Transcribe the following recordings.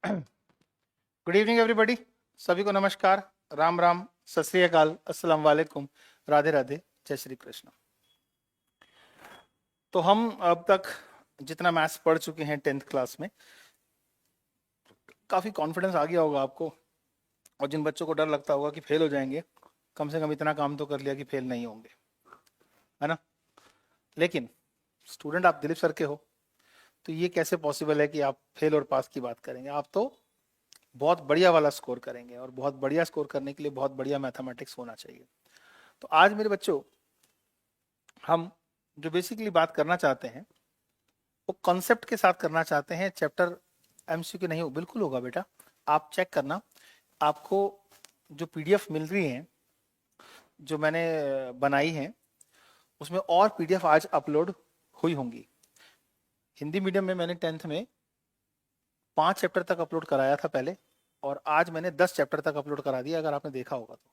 Good evening everybody. सभी को नमस्कार, राम राम, सत श्री अकाल, अस्सलाम वालेकुम, राधे राधे, जय श्री कृष्ण। तो हम अब तक जितना मैथ्स पढ़ चुके हैं 10th क्लास में, काफ़ी कॉन्फिडेंस आ गया होगा आपको। और जिन बच्चों को डर लगता होगा कि फेल हो जाएंगे, कम से कम इतना काम तो कर लिया कि फेल नहीं होंगे, है ना। लेकिन स्टूडेंट आप दिलीप सर के हो, तो ये कैसे पॉसिबल है कि आप फेल और पास की बात करेंगे? आप तो बहुत बढ़िया वाला स्कोर करेंगे, और बहुत बढ़िया स्कोर करने के लिए बहुत बढ़िया मैथमेटिक्स होना चाहिए। तो आज मेरे बच्चों, हम जो बेसिकली बात करना चाहते हैं वो कॉन्सेप्ट के साथ करना चाहते हैं। चैप्टर एमसीक्यू नहीं हो, बिल्कुल होगा बेटा, आप चेक करना। आपको जो पीडीएफ मिल रही है, जो मैंने बनाई है, उसमें और पीडीएफ आज अपलोड हुई होंगी। हिंदी मीडियम में मैंने 10th में 5 चैप्टर तक अपलोड कराया था पहले, और आज मैंने 10 चैप्टर तक अपलोड करा दिया, अगर आपने देखा होगा तो।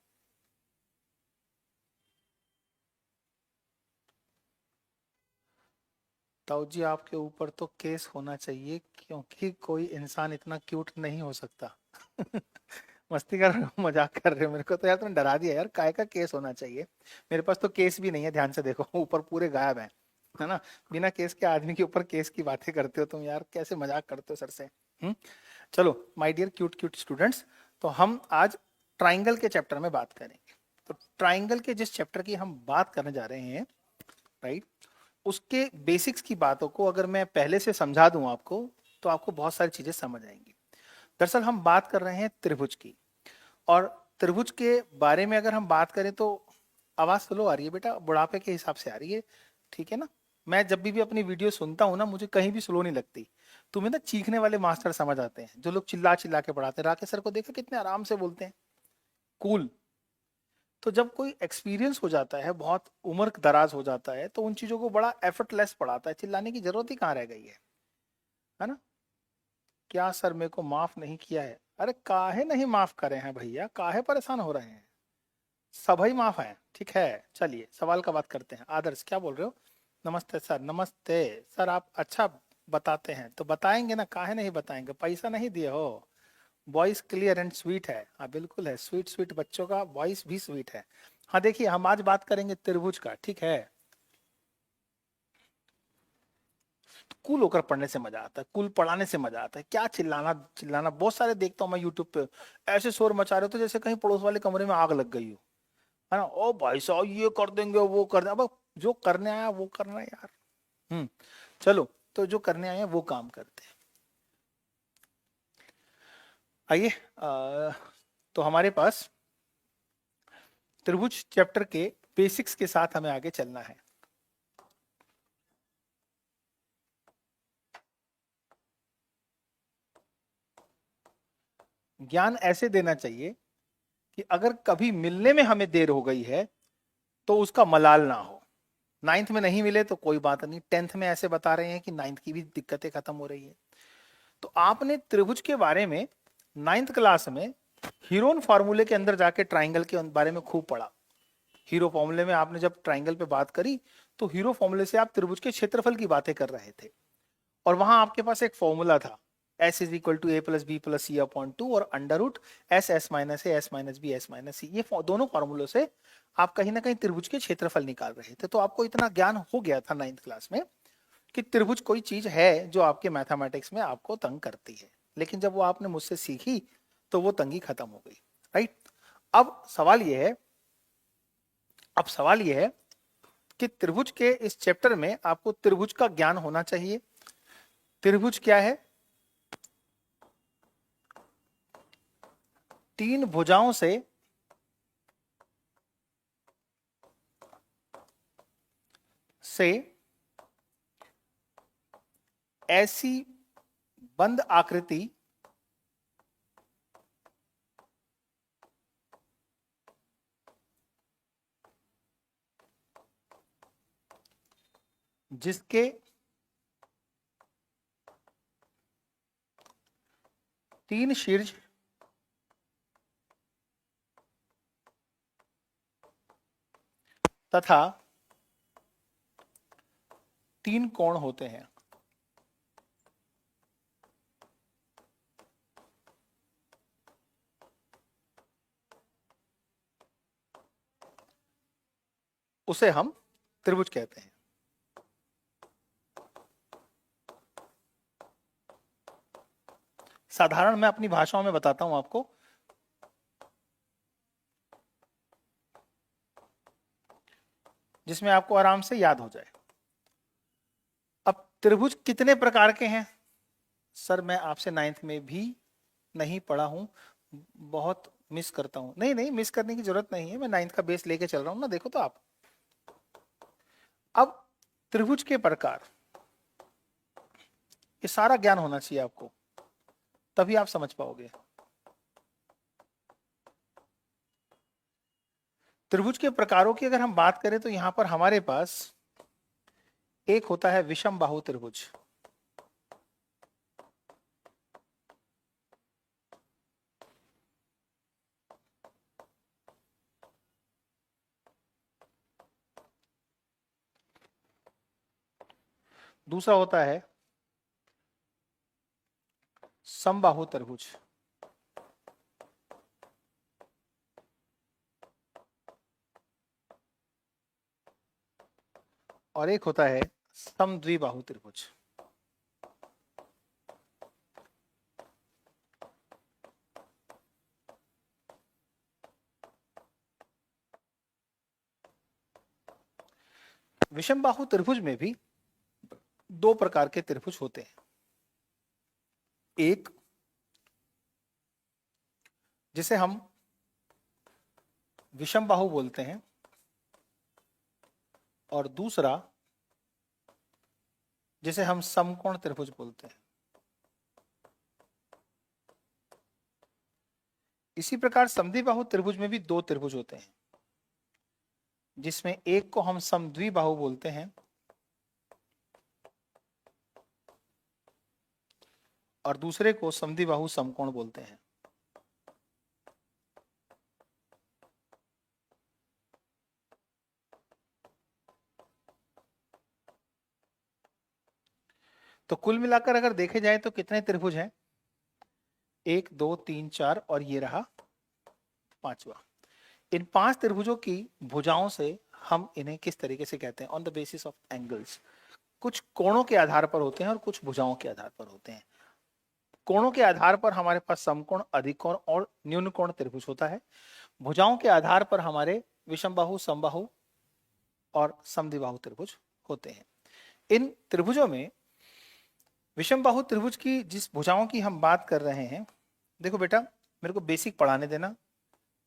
ताऊ जी, आपके ऊपर तो केस होना चाहिए, क्योंकि कोई इंसान इतना क्यूट नहीं हो सकता। मस्ती कर रहे हो, मजाक कर रहे हो? मेरे को तो यार तुमने डरा दिया यार, काय का केस होना चाहिए? मेरे पास तो केस भी नहीं है, ध्यान से देखो, ऊपर पूरे गायब हैं, है ना। बिना केस के आदमी के ऊपर केस की बातें करते हो तुम यार, कैसे मजाक करते हो सर से? चलो my dear cute cute students, तो हम आज ट्राइंगल के चैप्टर में बात करेंगे। तो ट्राइंगल के जिस चैप्टर की हम बात करने जा रहे हैं, राइट, उसके बेसिक्स की बातों को अगर मैं पहले से समझा दूं आपको, तो आपको बहुत सारी चीजें समझ आएंगी। दरअसल हम बात कर रहे हैं त्रिभुज की, और त्रिभुज के बारे में अगर हम बात करें तो आवाज स्लो आ रही है बेटा, बुढ़ापे के हिसाब से आ रही है, ठीक है ना। मैं जब भी अपनी वीडियो सुनता हूँ ना, मुझे कहीं भी स्लो नहीं लगती। तुम्हें ना चीखने वाले मास्टर समझ आते हैं, जो लोग चिल्ला चिल्ला के पढ़ाते हैं। राकेश सर को देखा कितने आराम से बोलते हैं, कूल। तो जब कोई एक्सपीरियंस हो जाता है, बहुत उम्र दराज हो जाता है, तो उन चीजों को बड़ा एफर्टलेस पढ़ाता है, चिल्लाने की जरूरत ही कहाँ रह गई है ना। क्या सर मेरे को माफ नहीं किया है? अरे काहे नहीं माफ करे हैं भैया, काहे परेशान हो रहे हैं? सभी माफ है, ठीक है। चलिए सवाल का बात करते हैं। आदर्श, क्या बोल रहे हो? नमस्ते सर। नमस्ते सर, आप अच्छा बताते हैं तो बताएंगे ना, काहे नहीं बताएंगे? पैसा नहीं दिए हो? वॉइस क्लियर एंड स्वीट है। हाँ बिल्कुल है, स्वीट स्वीट बच्चों का वॉइस भी स्वीट है। हाँ देखिए, हम आज बात करेंगे त्रिभुज का, ठीक है। कूल होकर पढ़ने से मजा आता है, कूल पढ़ाने से मजा आता है। क्या चिल्लाना चिल्लाना, बहुत सारे देखता हूँ मैं यूट्यूब पे, ऐसे शोर मचा रहे हो तो जैसे कहीं पड़ोस वाले कमरे में आग लग गई हो, है ना। ओ भाई साहब, ये कर देंगे, वो कर देंगे। अब जो करने आया वो करना है यार। चलो, तो जो करने आए हैं वो काम करते हैं। आइए, तो हमारे पास त्रिभुज चैप्टर के बेसिक्स के साथ हमें आगे चलना है। ज्ञान ऐसे देना चाहिए कि अगर कभी मिलने में हमें देर हो गई है तो उसका मलाल ना हो। 9th में नहीं मिले तो कोई बात नहीं, 10th में ऐसे बता रहे हैं कि 9th की भी दिक्कतें खत्म हो रही है। तो आपने त्रिभुज के बारे में 9th क्लास में हीरोन फार्मूले के अंदर जाके ट्राइंगल के बारे में खूब पढ़ा। हीरो फॉर्मूले में आपने जब ट्राइंगल पे बात करी, तो हीरो फॉर्मूले से आप त्रिभुज के क्षेत्रफल की बातें कर रहे थे, और वहां आपके पास एक फॉर्मूला था, S is equal to A plus B plus C upon two, और under root S S minus A S minus B S minus C. ये दोनों फॉर्मूलों से आप कहीं ना कहीं त्रिभुज के क्षेत्रफल निकाल रहे थे। तो आपको इतना ज्ञान हो गया था 9th क्लास में कि त्रिभुज कोई चीज है जो आपके मैथमेटिक्स में आपको तंग करती है। लेकिन जब वो आपने मुझसे सीखी, तो वो तंगी खत्म हो गई, राइट। अब सवाल यह है, अब सवाल यह है कि त्रिभुज के इस चैप्टर में आपको त्रिभुज का ज्ञान होना चाहिए। त्रिभुज क्या है? 3 भुजाओं से ऐसी बंद आकृति जिसके 3 शीर्ष तथा 3 कोण होते हैं। उसे हम त्रिभुज कहते हैं। साधारण मैं अपनी भाषाओं में बताता हूं आपको, जिसमें आपको आराम से याद हो जाए। अब त्रिभुज कितने प्रकार के हैं? सर मैं आपसे 9th में भी नहीं पढ़ा हूं, बहुत मिस करता हूं। नहीं नहीं, मिस करने की जरूरत नहीं है, मैं 9th का बेस लेके चल रहा हूं ना, देखो तो आप। अब त्रिभुज के प्रकार, ये सारा ज्ञान होना चाहिए आपको, तभी आप समझ पाओगे। त्रिभुज के प्रकारों की अगर हम बात करें तो यहां पर हमारे पास एक होता है विषम बाहु त्रिभुज। दूसरा होता है समबाहु त्रिभुज। और एक होता है समद्विबाहु त्रिभुज। विषम बाहु त्रिभुज में भी दो प्रकार के त्रिभुज होते हैं। एक जिसे हम विषम बाहु बोलते हैं, और दूसरा जिसे हम समकोण त्रिभुज बोलते हैं। इसी प्रकार समद्विबाहु त्रिभुज में भी दो त्रिभुज होते हैं, जिसमें एक को हम समद्विबाहु बोलते हैं और दूसरे को समद्विबाहु समकोण बोलते हैं। तो कुल मिलाकर अगर देखे जाए तो कितने त्रिभुज हैं? 1 2 3 4 और ये रहा पांचवा। इन 5 त्रिभुजों की भुजाओं से हम इन्हें किस तरीके से कहते हैं? On the basis of angles. कुछ कोणों के आधार पर होते हैं और कुछ भुजाओं के आधार पर होते हैं। कोणों के आधार पर हमारे पास समकोण, अधिकोण और न्यून कोण त्रिभुज होता है। भुजाओं के आधार पर हमारे विषम बाहु, समबाहु और समद्विबाहु त्रिभुज होते हैं। इन त्रिभुजों में विषम बाहु त्रिभुज की जिस भुजाओं की हम बात कर रहे हैं, देखो बेटा मेरे को बेसिक पढ़ाने देना,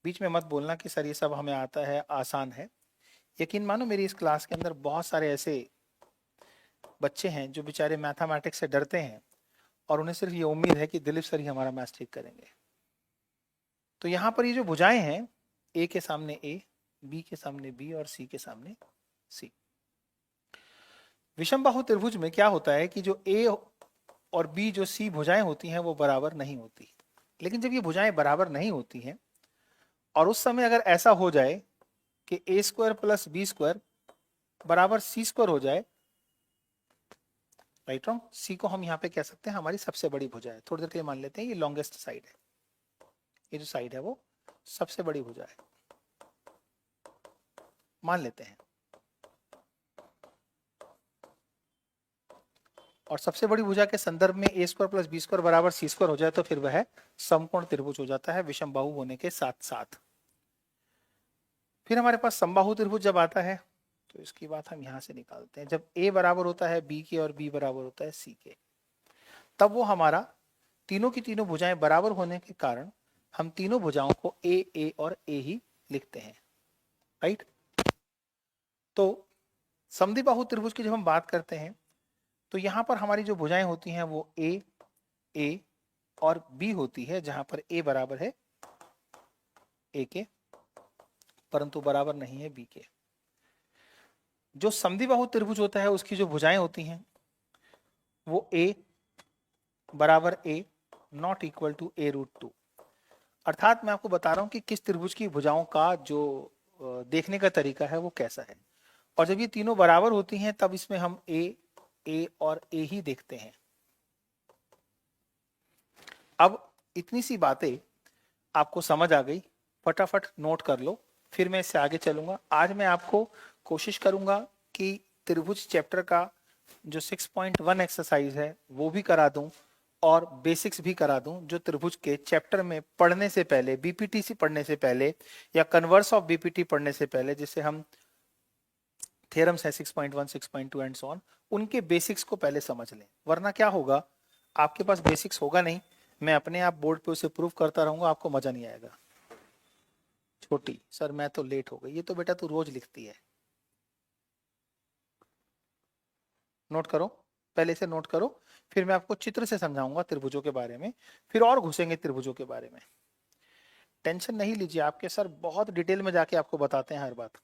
बीच में मत बोलना कि सर ये सब हमें आता है, आसान है। यकीन मानो मेरी इस क्लास के अंदर बहुत सारे ऐसे बच्चे हैं जो बेचारे मैथमेटिक्स से डरते हैं और उन्हें सिर्फ ये उम्मीद है कि दिलीप सर ही हमारा मैथ्स ठीक करेंगे। तो यहाँ पर ये जो भुजाएं हैं, ए के सामने ए, बी के सामने बी और सी के सामने सी। विषम बाहु त्रिभुज में क्या होता है कि जो ए और बी जो सी भुजाएं होती हैं वो बराबर नहीं होती। लेकिन जब ये भुजाएं बराबर नहीं होती हैं और उस समय अगर ऐसा हो जाए कि ए स्क्वायर प्लस बी स्क्वायर बराबर सी स्क्वायर हो जाए, राइट रॉन्ग, सी को हम यहाँ पे कह सकते हैं हमारी सबसे बड़ी भुजा है। थोड़ी देर के लिए मान लेते हैं ये लॉन्गेस्ट साइड है, ये जो साइड है वो सबसे बड़ी भुजा है, मान लेते हैं। और सबसे बड़ी भुजा के संदर्भ में ए स्क्वायर प्लस बी स्क्वायर बराबर सी स्क्वायर हो जाए तो फिर वह समकोण त्रिभुज हो जाता है विषम बाहु होने के साथ साथ। फिर हमारे पास समबाहु त्रिभुज जब आता है तो इसकी बात हम यहां से निकालते हैं। जब ए बराबर होता है बी के और बी बराबर होता है सी के, तब वो हमारा तीनों की तीनों भुजाएं बराबर होने के कारण हम तीनों भुजाओं को ए और ए ही लिखते हैं, राइट। तो समद्विबाहु त्रिभुज की जब हम बात करते हैं तो यहां पर हमारी जो भुजाएं होती हैं वो ए और बी होती है, जहां पर ए बराबर है ए के परंतु बराबर नहीं है बी के। जो समद्विबाहु त्रिभुज होता है उसकी जो भुजाएं होती हैं वो ए बराबर A not equal to A root 2। अर्थात मैं आपको बता रहा हूं कि किस त्रिभुज की भुजाओं का जो देखने का तरीका है वो कैसा है। और जब ये तीनों बराबर होती हैं तब इसमें हम ए और ए ही देखते हैं। अब इतनी सी बातें आपको समझ आ गई, फटाफट नोट कर लो, फिर मैं इससे आगे चलूंगा। आज मैं आपको कोशिश करूंगा कि त्रिभुज चैप्टर का जो 6.1 एक्सरसाइज है वो भी करा दूं और बेसिक्स भी करा दूं, जो त्रिभुज के चैप्टर में पढ़ने से पहले, बीपीटीसी पढ़ने से पहले या कन्वर्स ऑफ बीपीटी पढ़ने से पहले, जिसे हम थ्योरम्स है 6.1 6.2 एंड सो ऑन, उनके बेसिक्स को पहले समझ लें। वरना क्या होगा, आपके पास बेसिक्स होगा नहीं, मैं अपने आप बोर्ड पे उसे प्रूव करता रहूंगा, आपको मजा नहीं आएगा। छोटी, सर मैं तो लेट हो गई, ये तो बेटा तू रोज लिखती है। नोट करो, पहले से नोट करो, फिर मैं आपको चित्र से समझाऊंगा त्रिभुजों के बारे में, फिर और घुसेंगे त्रिभुजों के बारे में। टेंशन नहीं लीजिए, आपके सर बहुत डिटेल में जाके आपको बताते हैं हर बात।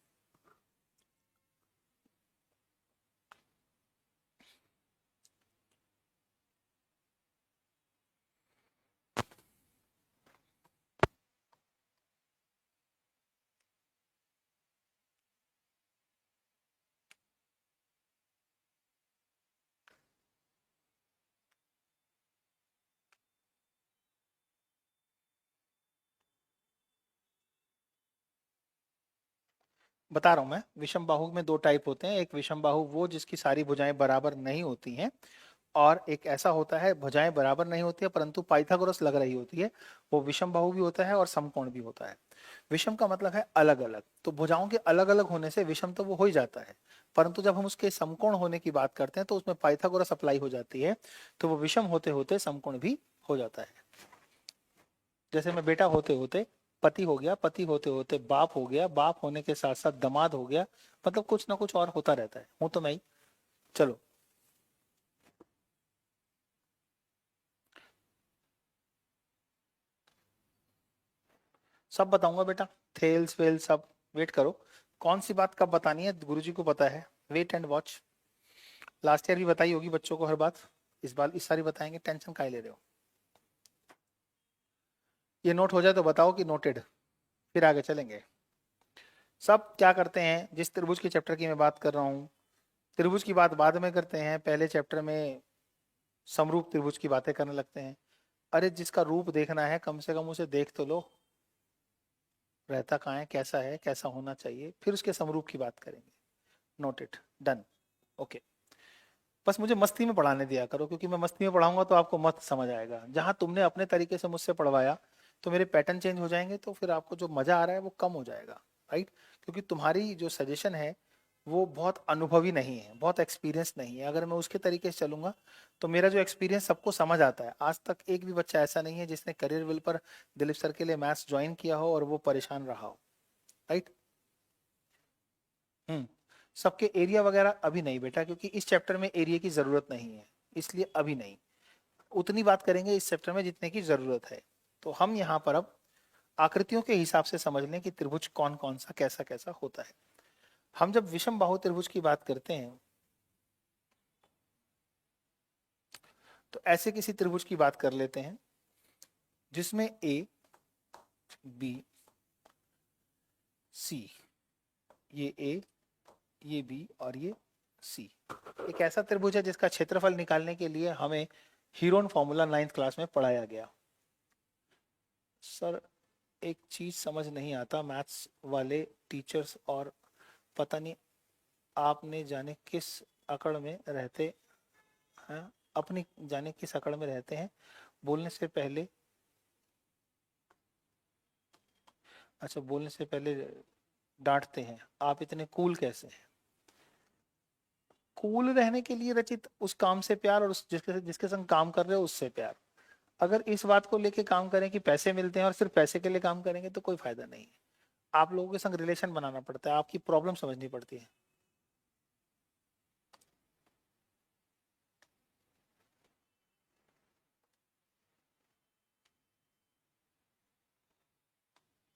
बता रहा हूं मैं, विषम बाहु में दो टाइप होते हैं। एक विषम बाहु वो जिसकी सारी भुजाएं बराबर नहीं होती हैं, और एक ऐसा होता है भुजाएं बराबर नहीं होती है परंतु पाइथागोरस लग रही होती है, वो विषम बाहु भी होता है और समकोण भी होता है। विषम का मतलब है अलग अलग, तो भुजाओं के अलग अलग होने से विषम तो वो हो ही जाता है, परंतु जब हम उसके समकोण होने की बात करते हैं तो उसमें पाइथागोरस अप्लाई हो जाती है, तो वो विषम होते होते समकोण भी हो जाता है। जैसे मैं बेटा होते होते पति हो गया, पति होते होते बाप हो गया, बाप होने के साथ साथ दामाद हो गया, मतलब कुछ ना कुछ और होता रहता है, हूं तो मैं ही। चलो, सब बताऊंगा बेटा, थेल्स वेल सब। वेट करो, कौन सी बात कब बतानी है गुरुजी को पता है, wait and watch. Last year भी बताई होगी बच्चों को हर बात, इस बार इस सारी बताएंगे, टेंशन काहे ले रहे हो। ये नोट हो जाए तो बताओ कि नोटेड, फिर आगे चलेंगे। सब क्या करते हैं, जिस त्रिभुज के चैप्टर की मैं बात कर रहा हूँ, त्रिभुज की बात बाद में करते हैं, पहले चैप्टर में समरूप त्रिभुज की बातें करने लगते हैं। अरे जिसका रूप देखना है कम से कम उसे देख तो लो, रहता कहाँ है, कैसा होना चाहिए, फिर उसके समरूप की बात करेंगे। Noted, done, okay. बस मुझे मस्ती में पढ़ाने दिया करो, क्योंकि मैं मस्ती में पढ़ाऊंगा तो आपको मत समझ आएगा। जहां तुमने अपने तरीके से मुझसे पढ़वाया तो मेरे पैटर्न चेंज हो जाएंगे, तो फिर आपको जो मजा आ रहा है वो कम हो जाएगा, राइट। क्योंकि तुम्हारी जो सजेशन है वो बहुत अनुभवी नहीं है, बहुत एक्सपीरियंस नहीं है। अगर मैं उसके तरीके से चलूंगा तो मेरा जो एक्सपीरियंस सबको समझ आता है, आज तक एक भी बच्चा ऐसा नहीं है जिसने करियर विल पर दिलीप सर के लिए मैथ्स ज्वाइन किया हो और वो परेशान रहा हो, राइट। हम्म। सबके एरिया वगैरह अभी नहीं बेटा, क्योंकि इस चैप्टर में एरिया की जरूरत नहीं है, इसलिए अभी नहीं। उतनी बात करेंगे इस चैप्टर में जितने की जरूरत है। तो हम यहाँ पर अब आकृतियों के हिसाब से समझ लें कि त्रिभुज कौन कौन सा कैसा कैसा होता है। हम जब विषम बाहु त्रिभुज की बात करते हैं तो ऐसे किसी त्रिभुज की बात कर लेते हैं जिसमें ए, बी, सी, ये ए, ये बी और ये सी। एक ऐसा त्रिभुज है जिसका क्षेत्रफल निकालने के लिए हमें हीरोन फॉर्मूला 9th क्लास में पढ़ाया गया। सर एक चीज समझ नहीं आता, मैथ्स वाले टीचर्स और पता नहीं आपने जाने किस अकड़ में रहते हैं, अपनी जाने किस अकड़ में रहते हैं, बोलने से पहले, अच्छा बोलने से पहले डांटते हैं, आप इतने कूल कैसे हैं। कूल रहने के लिए रचित उस काम से प्यार और उस जिसके जिसके संग काम कर रहे हो उससे प्यार। अगर इस बात को लेके काम करें कि पैसे मिलते हैं और सिर्फ पैसे के लिए काम करेंगे तो कोई फायदा नहीं है। आप लोगों के संग रिलेशन बनाना पड़ता है, आपकी प्रॉब्लम समझनी पड़ती है।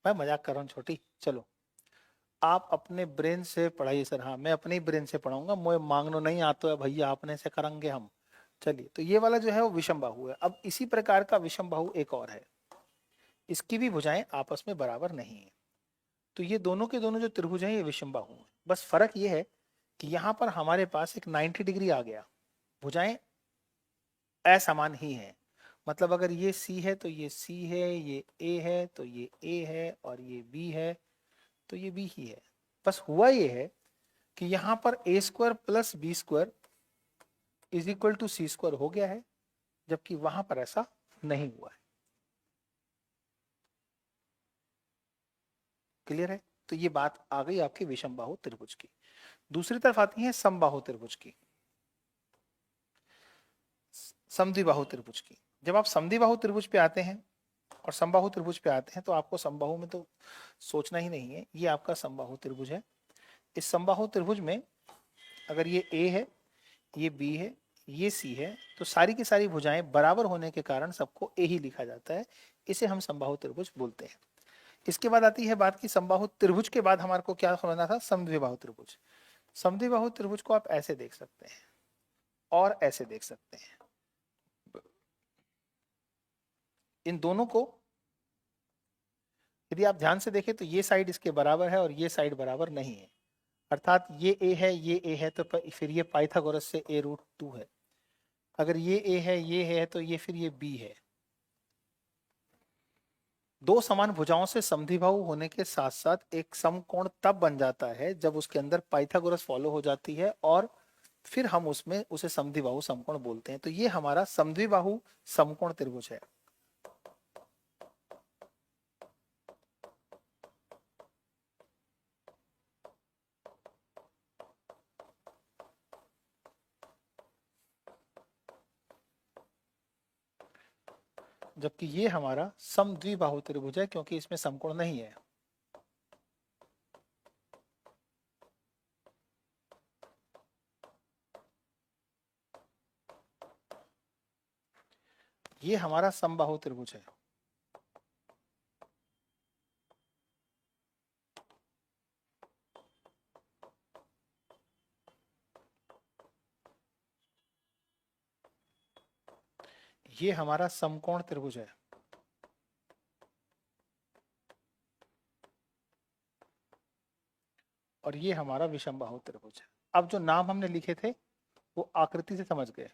मैं मजाक कर रहा हूँ छोटी, चलो आप अपने ब्रेन से पढ़ाइए। सर हाँ, मैं अपने ही ब्रेन से पढ़ाऊंगा, मुझे मांगनो नहीं आता है भैया, अपने से करेंगे हम। चलिए, तो ये वाला जो है वो विषम बाहु है। अब इसी प्रकार का विषम बाहु एक और है, इसकी भी भुजाएं आपस में बराबर नहीं है। तो ये दोनों के दोनों जो त्रिभुज हैं ये विषम बाहु हैं। बस फर्क ये है कि यहाँ पर हमारे पास एक 90 डिग्री आ गया, भुजाएं असमान ही हैं। मतलब अगर ये सी है तो ये सी है, ये ए है तो ये ए है, और ये बी है तो ये बी ही है। बस हुआ ये है कि यहां पर A square plus B square is equal to C square हो गया है, जबकि वहां पर ऐसा नहीं हुआ है। क्लियर है? तो ये बात आ गई आपकी विषमबाहु त्रिभुज की। दूसरी तरफ आती है समबाहु त्रिभुज की, समद्विबाहु त्रिभुज की। जब आप समद्विबाहु त्रिभुज पे आते हैं और समबाहु त्रिभुज पे आते हैं तो आपको समबाहु में तो सोचना ही नहीं है। ये आपका समबाहु त्रिभुज है। इस समबाहु त्रिभुज में अगर ये ए है, ये बी है, ये सी है, तो सारी की सारी भुजाएं बराबर होने के कारण सबको ए ही लिखा जाता है। इसे हम समबाहु त्रिभुज बोलते हैं। इसके बाद आती है बात की समबाहु त्रिभुज के बाद हमारे को क्या समझना था, समद्विबाहु त्रिभुज। समद्विबाहु त्रिभुज को आप ऐसे देख सकते हैं और ऐसे देख सकते हैं। इन दोनों को यदि आप ध्यान से देखें तो ये साइड इसके बराबर है और ये साइड बराबर नहीं है। अर्थात ये ए है, ये ए है, तो फिर ये पाइथागोरस से a रूट 2 है। अगर ये ए है, ये है, तो ये फिर ये बी है। दो समान भुजाओं से समद्विबाहु होने के साथ साथ एक समकोण तब बन जाता है जब उसके अंदर पाइथागोरस फॉलो हो जाती है और फिर हम उसमें उसे समद्विबाहु समकोण बोलते हैं। तो ये हमारा समद्विबाहु समकोण त्रिभुज है। जबकि ये हमारा समद्विबाहु त्रिभुज है क्योंकि इसमें समकोण नहीं है। ये हमारा समबाहु त्रिभुज है। ये हमारा समकोण त्रिभुज है। और ये हमारा विषमबाहु त्रिभुज है। अब जो नाम हमने लिखे थे वो आकृति से समझ गए।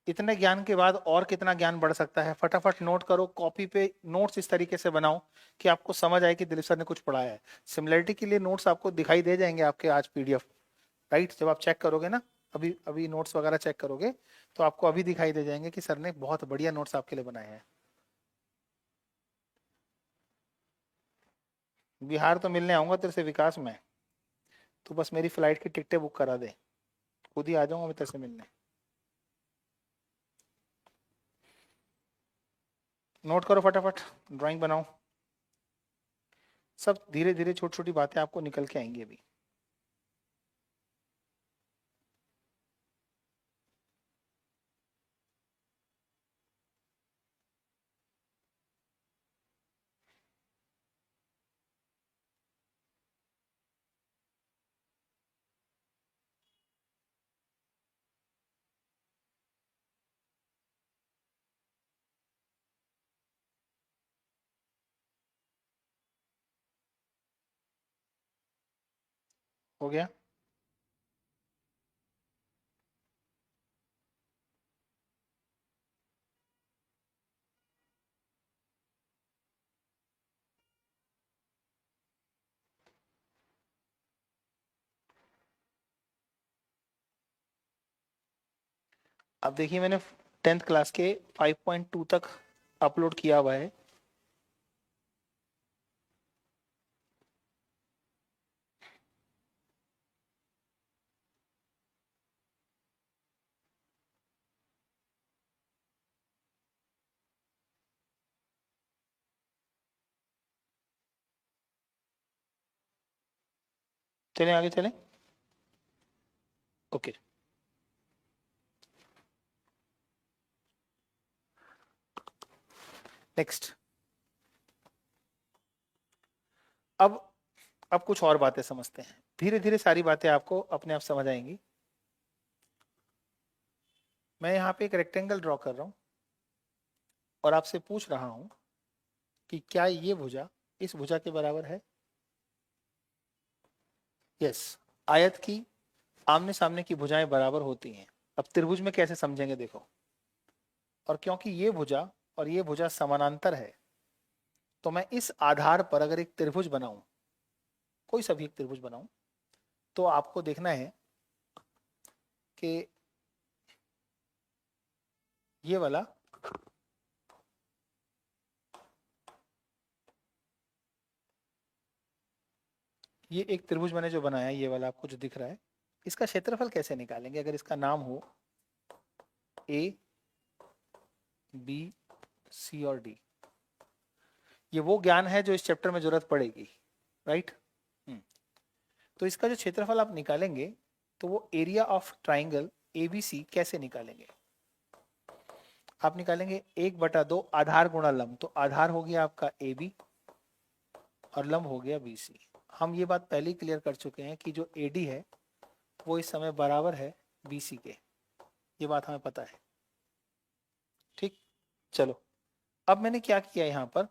इतने ज्ञान के बाद और कितना ज्ञान बढ़ सकता है? फटाफट नोट करो, कॉपी पे नोट्स इस तरीके से बनाओ कि आपको समझ आए कि दिलीप सर ने कुछ पढ़ाया है। सिमिलरिटी के लिए नोट्स आपको दिखाई दे जाएंगे आपके आज पीडीएफ, राइट? जब आप चेक करोगे ना, अभी अभी नोट्स वगैरह चेक करोगे तो आपको अभी दिखाई दे जाएंगे कि सर ने बहुत बढ़िया नोट्स आपके लिए बनाए हैं। बिहार तो मिलने आऊंगा तेरे से विकास में, तो बस मेरी फ्लाइट की टिकटें बुक करा दे, खुद ही आ जाऊंगा मैं तेरे से मिलने। नोट करो फटाफट, ड्राइंग बनाओ। सब धीरे धीरे छोटी छोटी बातें आपको निकल के आएंगी अभी। हो गया? अब देखिए मैंने 10th क्लास के 5.2 तक अपलोड किया हुआ है। चलें आगे चलें। Okay, next. अब कुछ और बातें समझते हैं। धीरे धीरे सारी बातें आपको अपने आप समझ आएंगी। मैं यहाँ पे एक रेक्टेंगल ड्रॉ कर रहा हूँ और आपसे पूछ रहा हूँ कि क्या ये भुजा इस भुजा के बराबर है? यस। आयत की आमने सामने की भुजाएं बराबर होती हैं। अब त्रिभुज में कैसे समझेंगे देखो। और क्योंकि ये भुजा और ये भुजा समानांतर है तो मैं इस आधार पर अगर एक त्रिभुज बनाऊं, कोई सा भी एक त्रिभुज बनाऊं, तो आपको देखना है कि ये वाला ये एक त्रिभुज मैंने जो बनाया है, ये वाला आपको जो दिख रहा है, इसका क्षेत्रफल कैसे निकालेंगे अगर इसका नाम हो ए बी सी और डी। ये वो ज्ञान है जो इस चैप्टर में जरूरत पड़ेगी, राइट। तो इसका जो क्षेत्रफल आप निकालेंगे तो वो एरिया ऑफ ट्राइंगल एबीसी कैसे निकालेंगे? आप निकालेंगे 1/2 आधार गुणा लंब। तो आधार हो गया आपका ए बी और लंब हो गया बी सी। हम ये बात पहले ही क्लियर कर चुके हैं कि जो ए डी है वो इस समय बराबर है बी सी के, ये बात हमें पता है, ठीक। चलो, अब मैंने क्या किया, यहाँ पर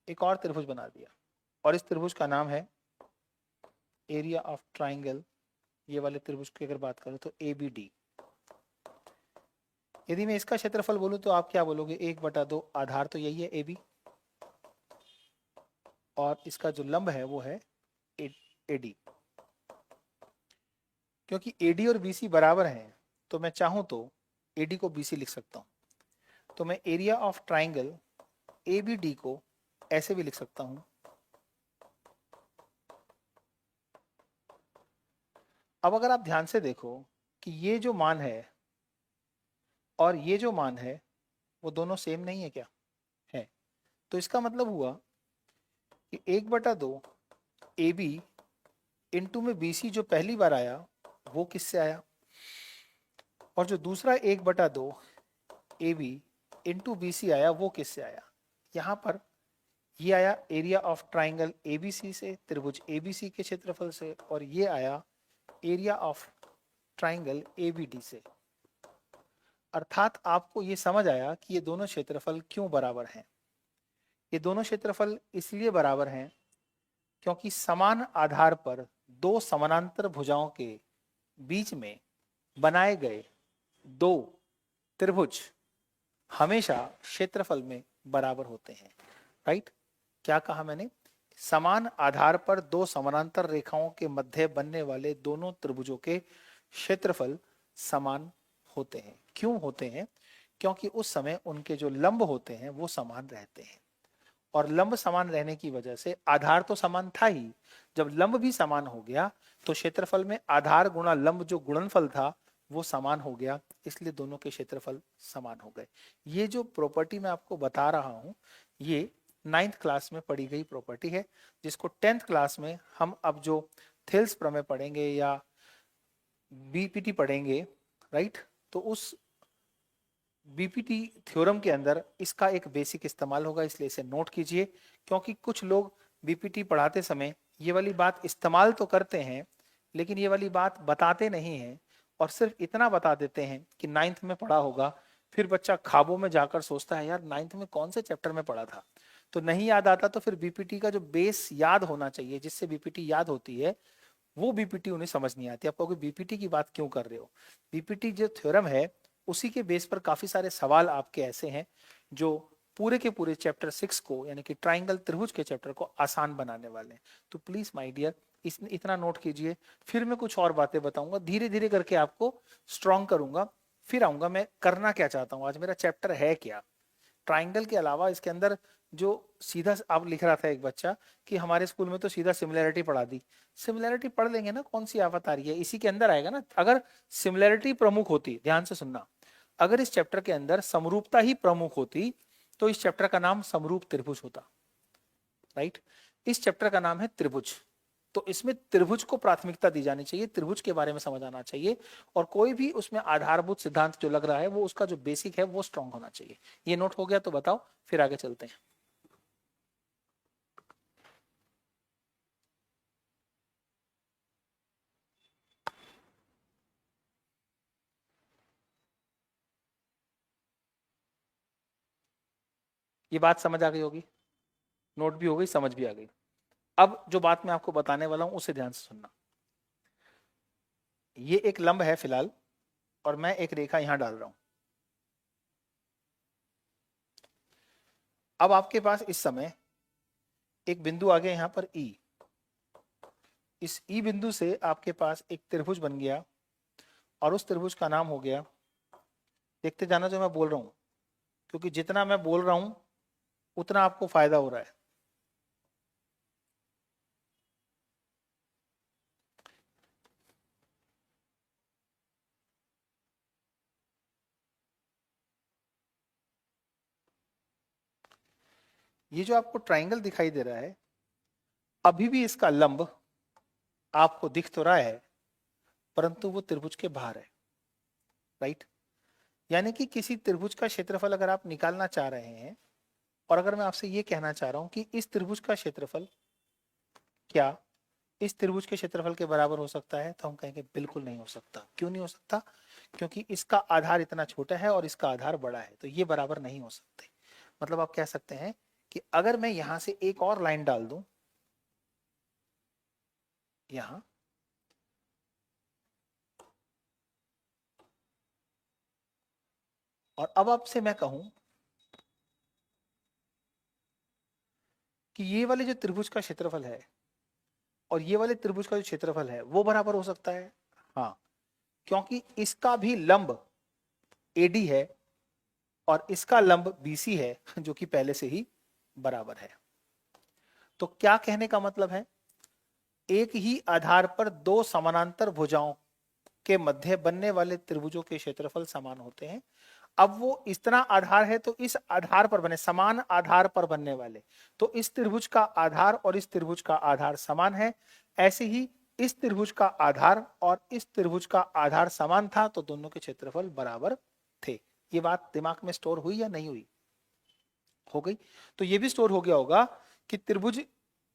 एक और त्रिभुज बना दिया और इस त्रिभुज का नाम है एरिया ऑफ ट्राइंगल। ये वाले त्रिभुज की अगर बात करें तो ए बी डी। यदि मैं इसका क्षेत्रफल बोलूं तो आप क्या बोलोगे? 1/2 आधार तो यही है ए बी और इसका जो लंब है वो है ए डी। क्योंकि ए डी और बी सी बराबर हैं तो मैं चाहूं तो ए डी को बी सी लिख सकता हूं। तो मैं area of triangle A B D को ऐसे भी लिख सकता हूं। अब अगर आप ध्यान से देखो कि ये जो मान है और ये जो मान है वो दोनों सेम नहीं है क्या? है। तो इसका मतलब हुआ कि 1/2 ए बी इंटू में बी सी जो पहली बार आया वो किससे आया, और जो दूसरा 1/2 A B into B C आया वो किससे आया? यहाँ पर ये आया एरिया ऑफ ट्राइंगल एबीसी से, त्रिभुज एबीसी के क्षेत्रफल से, और ये आया एरिया ऑफ ट्राइंगल एबीडी से। अर्थात आपको ये समझ आया कि ये दोनों क्षेत्रफल क्यों बराबर हैं। ये दोनों क्षेत्रफल इसलिए बराबर हैं क्योंकि समान आधार पर दो समानांतर भुजाओं के बीच में बनाए गए दो त्रिभुज हमेशा क्षेत्रफल में बराबर होते हैं, राइट। क्या कहा मैंने? समान आधार पर दो समानांतर रेखाओं के मध्य बनने वाले दोनों त्रिभुजों के क्षेत्रफल समान होते हैं। क्यों होते हैं? क्योंकि उस समय उनके जो लंब होते हैं वो समान रहते हैं, और लंब समान रहने की वजह से आधार तो समान था ही, जब लंब भी समान हो गया तो क्षेत्रफल में आधार गुणा लंब जो गुणनफल था वो समान हो गया, इसलिए दोनों के क्षेत्रफल समान हो गए। ये जो प्रॉपर्टी मैं आपको बता रहा हूं ये 9th क्लास में पढ़ी गई प्रॉपर्टी है, जिसको 10th क्लास में हम अब जो थेल्स प्रमेय पढ़ेंगे या बीपीटी पढ़ेंगे, राइट। तो उस बीपीटी थ्योरम के अंदर इसका एक बेसिक इस्तेमाल होगा, इसलिए इसे नोट कीजिए। क्योंकि कुछ लोग बीपीटी पढ़ाते समय ये वाली बात इस्तेमाल तो करते हैं लेकिन ये वाली बात बताते नहीं हैं, और सिर्फ इतना बता देते हैं कि 9th में पढ़ा होगा। फिर बच्चा ख्वाबों में जाकर सोचता है यार 9th में कौन से चैप्टर में पढ़ा था, तो नहीं याद आता। तो फिर बीपीटी का जो बेस याद होना चाहिए जिससे बीपीटी याद होती है वो बीपीटी उन्हें समझ नहीं आती। आप कहोगे बीपीटी की बात क्यों कर रहे हो? बीपीटी जो थ्योरम है उसी के बेस पर काफी सारे सवाल आपके ऐसे हैं जो पूरे के पूरे चैप्टर 6 को यानी कि ट्राइंगल त्रिभुज के चैप्टर को आसान बनाने वाले हैं। तो प्लीज माय डियर इतना नोट कीजिए। फिर मैं कुछ और बातें बताऊंगा, धीरे धीरे करके आपको स्ट्रॉन्ग करूंगा। फिर आऊंगा मैं करना क्या चाहता हूँ, आज मेरा चैप्टर है क्या। ट्राइंगल के अलावा इसके अंदर जो सीधा आप लिख रहा था एक बच्चा कि हमारे स्कूल में तो सीधा सिमिलैरिटी पढ़ा दी। सिमिलैरिटी पढ़ लेंगे ना, कौन सी आफत आ रही है, इसी के अंदर आएगा ना। अगर सिमिलैरिटी प्रमुख होती, ध्यान से सुनना, अगर इस चैप्टर के अंदर समरूपता ही प्रमुख होती तो इस चैप्टर का नाम समरूप त्रिभुज होता, राइट। इस चैप्टर का नाम है त्रिभुज, तो इसमें त्रिभुज को प्राथमिकता दी जानी चाहिए, त्रिभुज के बारे में समझ आना चाहिए, और कोई भी उसमें आधारभूत सिद्धांत जो लग रहा है वो उसका जो बेसिक है वो स्ट्रांग होना चाहिए। ये नोट हो गया तो बताओ, फिर आगे चलते हैं। ये बात समझ आ गई होगी, नोट भी हो गई, समझ भी आ गई। अब जो बात मैं आपको बताने वाला हूं उसे ध्यान से सुनना। ये एक लंब है फिलहाल, और मैं एक रेखा यहां डाल रहा हूं। अब आपके पास इस समय एक बिंदु आ गया यहाँ पर ई। इस ई बिंदु से आपके पास एक त्रिभुज बन गया और उस त्रिभुज का नाम हो गया, देखते जाना जो मैं बोल रहा हूं, क्योंकि जितना मैं बोल रहा हूं उतना आपको फायदा हो रहा है। ये जो आपको ट्राइंगल दिखाई दे रहा है, अभी भी इसका लंब आपको दिख तो रहा है, परंतु वो त्रिभुज के बाहर है, राइट। यानी कि किसी त्रिभुज का क्षेत्रफल अगर आप निकालना चाह रहे हैं, और अगर मैं आपसे ये कहना चाह रहा हूं कि इस त्रिभुज का क्षेत्रफल क्या इस त्रिभुज के क्षेत्रफल के बराबर हो सकता है, तो हम कहेंगे बिल्कुल नहीं हो सकता। क्यों नहीं हो सकता? क्योंकि इसका आधार इतना छोटा है और इसका आधार बड़ा है, तो ये बराबर नहीं हो सकते। मतलब आप कह सकते हैं कि अगर मैं यहां से एक और लाइन डाल दूं यहां, और अब आपसे मैं कहूं कि ये वाले जो त्रिभुज का क्षेत्रफल है और ये वाले त्रिभुज का जो क्षेत्रफल है वो बराबर हो सकता है। हाँ, क्योंकि इसका भी लंब एडी है और इसका लंब बीसी है, जो कि पहले से ही बराबर है। तो क्या कहने का मतलब है, एक ही आधार पर दो समानांतर भुजाओं के मध्य बनने वाले त्रिभुजों के क्षेत्रफल समान होते हैं। अब वो इस तरह आधार है तो इस आधार पर बने, समान आधार पर बनने वाले, तो इस त्रिभुज का आधार और इस त्रिभुज का आधार समान है। ऐसे ही इस त्रिभुज का आधार और इस त्रिभुज का आधार समान था, तो दोनों के क्षेत्रफल बराबर थे। ये बात दिमाग में स्टोर हुई या नहीं हुई? हो गई। तो ये भी स्टोर हो गया होगा कि त्रिभुज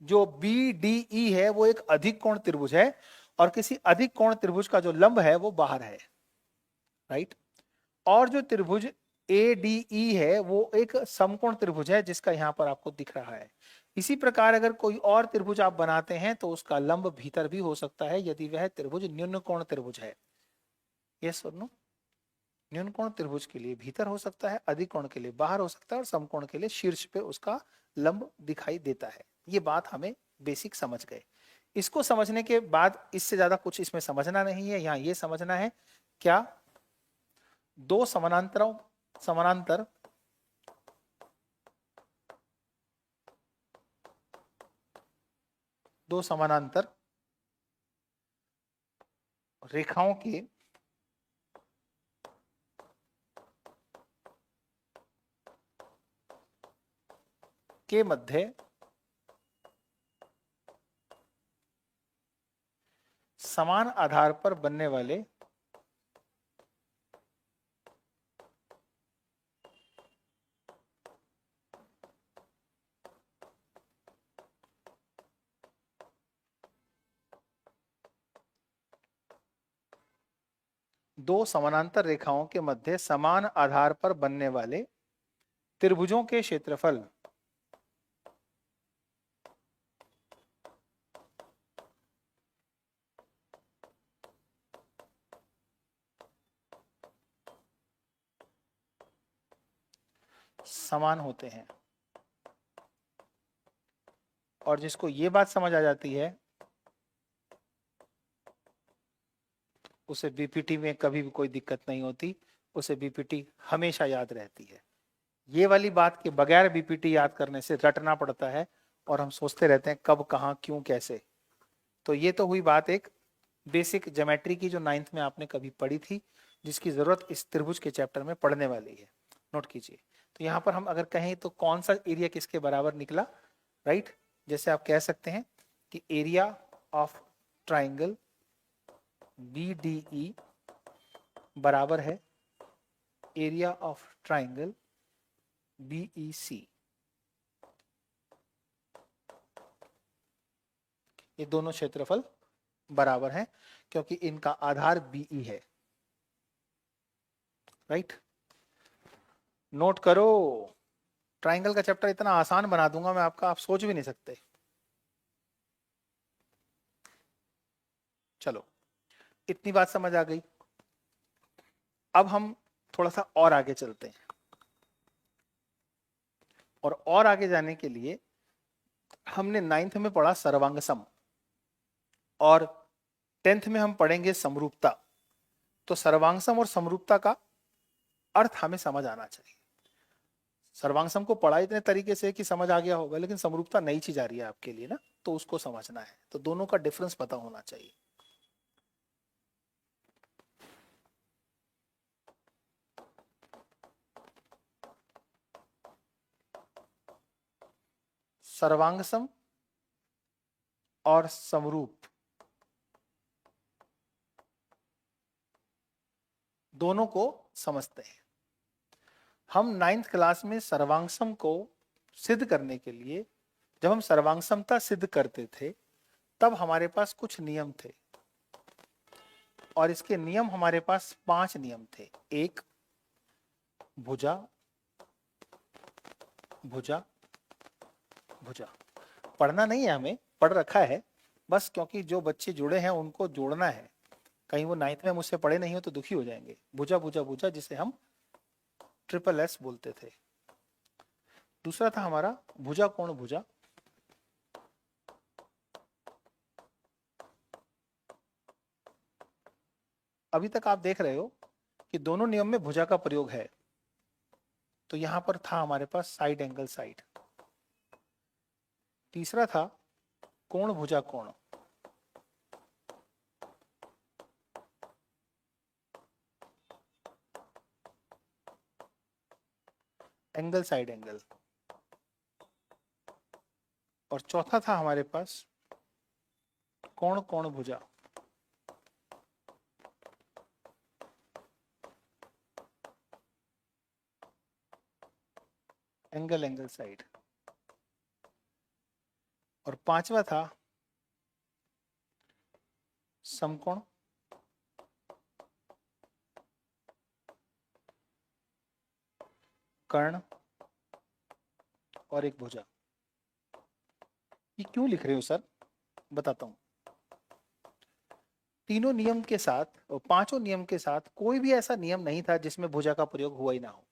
जो बी डी ई है वो एक अधिक कोण त्रिभुज है और किसी अधिक कोण त्रिभुज का जो लंब है वो बाहर है, राइट। और जो त्रिभुज ए डी ई है वो एक समकोण त्रिभुज है, जिसका यहां पर आपको दिख रहा है। इसी प्रकार अगर कोई और त्रिभुज आप बनाते हैं तो उसका लंब भीतर भी हो सकता है, यदि वह त्रिभुज न्यून कोण त्रिभुज है। यस और नो? न्यून कोण त्रिभुज के लिए भीतर हो सकता है, अधिक कोण के लिए बाहर हो सकता है, और समकोण के लिए शीर्ष पे उसका लंब दिखाई देता है। ये बात हमें बेसिक समझ गए। इसको समझने के बाद इससे ज्यादा कुछ इसमें समझना नहीं है। यहाँ ये समझना है क्या, दो समानांतर दो समानांतर रेखाओं के मध्य समान आधार पर बनने वाले दो समानांतर रेखाओं के मध्य समान आधार पर बनने वाले त्रिभुजों के क्षेत्रफल समान होते हैं। और जिसको ये बात समझ आ जाती है उसे बीपीटी में कभी भी कोई दिक्कत नहीं होती, उसे बीपीटी हमेशा याद रहती है। ये वाली बात के बगैर बीपीटी याद करने से रटना पड़ता है और हम सोचते रहते हैं कब, कहां, क्यों, कैसे। तो ये तो हुई बात एक बेसिक ज्योमेट्री की जो 9th में आपने कभी पढ़ी थी, जिसकी जरूरत इस त्रिभुज के चैप्टर में पढ़ने वाली है। नोट कीजिए। तो यहाँ पर हम अगर कहें तो कौन सा एरिया किसके बराबर निकला, राइट। जैसे आप कह सकते हैं कि area of triangle B D E बराबर है area of triangle B E C. ये दोनों क्षेत्रफल बराबर हैं क्योंकि इनका आधार बीई है, राइट। नोट करो, ट्राइंगल का चैप्टर इतना आसान बना दूंगा मैं आपका, आप सोच भी नहीं सकते। चलो, इतनी बात समझ आ गई। अब हम थोड़ा सा और आगे चलते हैं। और आगे जाने के लिए हमने 9th में पढ़ा सर्वांगसम, और 10th में हम पढ़ेंगे समरूपता। तो सर्वांगसम और समरूपता का अर्थ हमें समझ आना चाहिए। सर्वांगसम को पढ़ा इतने तरीके से कि समझ आ गया होगा, लेकिन समरूपता नई चीज आ रही है आपके लिए ना, तो उसको समझना है, तो दोनों का डिफरेंस पता होना चाहिए। सर्वांगसम और समरूप दोनों को समझते हैं। हम 9th क्लास में सर्वांगसम को सिद्ध करने के लिए, जब हम सर्वांगसमता सिद्ध करते थे, तब हमारे पास कुछ नियम थे, और इसके नियम हमारे पास 5 नियम थे। एक, भुजा भुजा भुजा। पढ़ना नहीं है, हमें पढ़ रखा है, बस क्योंकि जो बच्चे जुड़े हैं उनको जोड़ना है, कहीं वो 9th में मुझसे पढ़े नहीं हो तो दुखी हो जाएंगे। भुजा भुजा भुजा, जिसे हम ट्रिपल एस बोलते थे। दूसरा था हमारा भुजा कोण भुजा। अभी तक आप देख रहे हो कि दोनों नियम में भुजा का प्रयोग है, तो यहां पर था हमारे पास साइड एंगल साइड। तीसरा था कोण भुजा कोण। Angle side angle. और चौथा था हमारे पास कोण कोण भुजा। Angle angle side. और पांचवा था समकोण कर्ण और एक भुजा। ये क्यों लिख रहे हो सर? बताता हूं। तीनों नियम के साथ और पांचों नियम के साथ कोई भी ऐसा नियम नहीं था जिसमें भुजा का प्रयोग हुआ ही ना हो।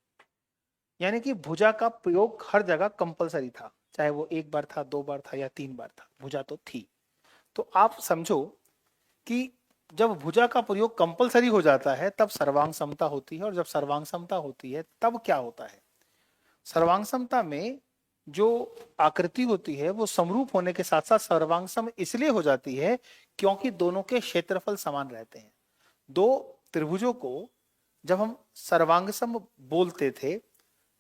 यानी कि भुजा का प्रयोग हर जगह कंपलसरी था, चाहे वो एक बार था, 2 बार था या 3 बार था, भुजा तो थी। तो आप समझो कि जब भुजा का प्रयोग कंपलसरी हो जाता है तब सर्वांग समता होती है, और जब सर्वांग समता होती है तब क्या होता है? सर्वांग समता में जो आकृति होती है वो समरूप होने के साथ साथ सर्वांग सम इसलिए हो जाती है क्योंकि दोनों के क्षेत्रफल समान रहते हैं। दो त्रिभुजों को जब हम सर्वांगसम बोलते थे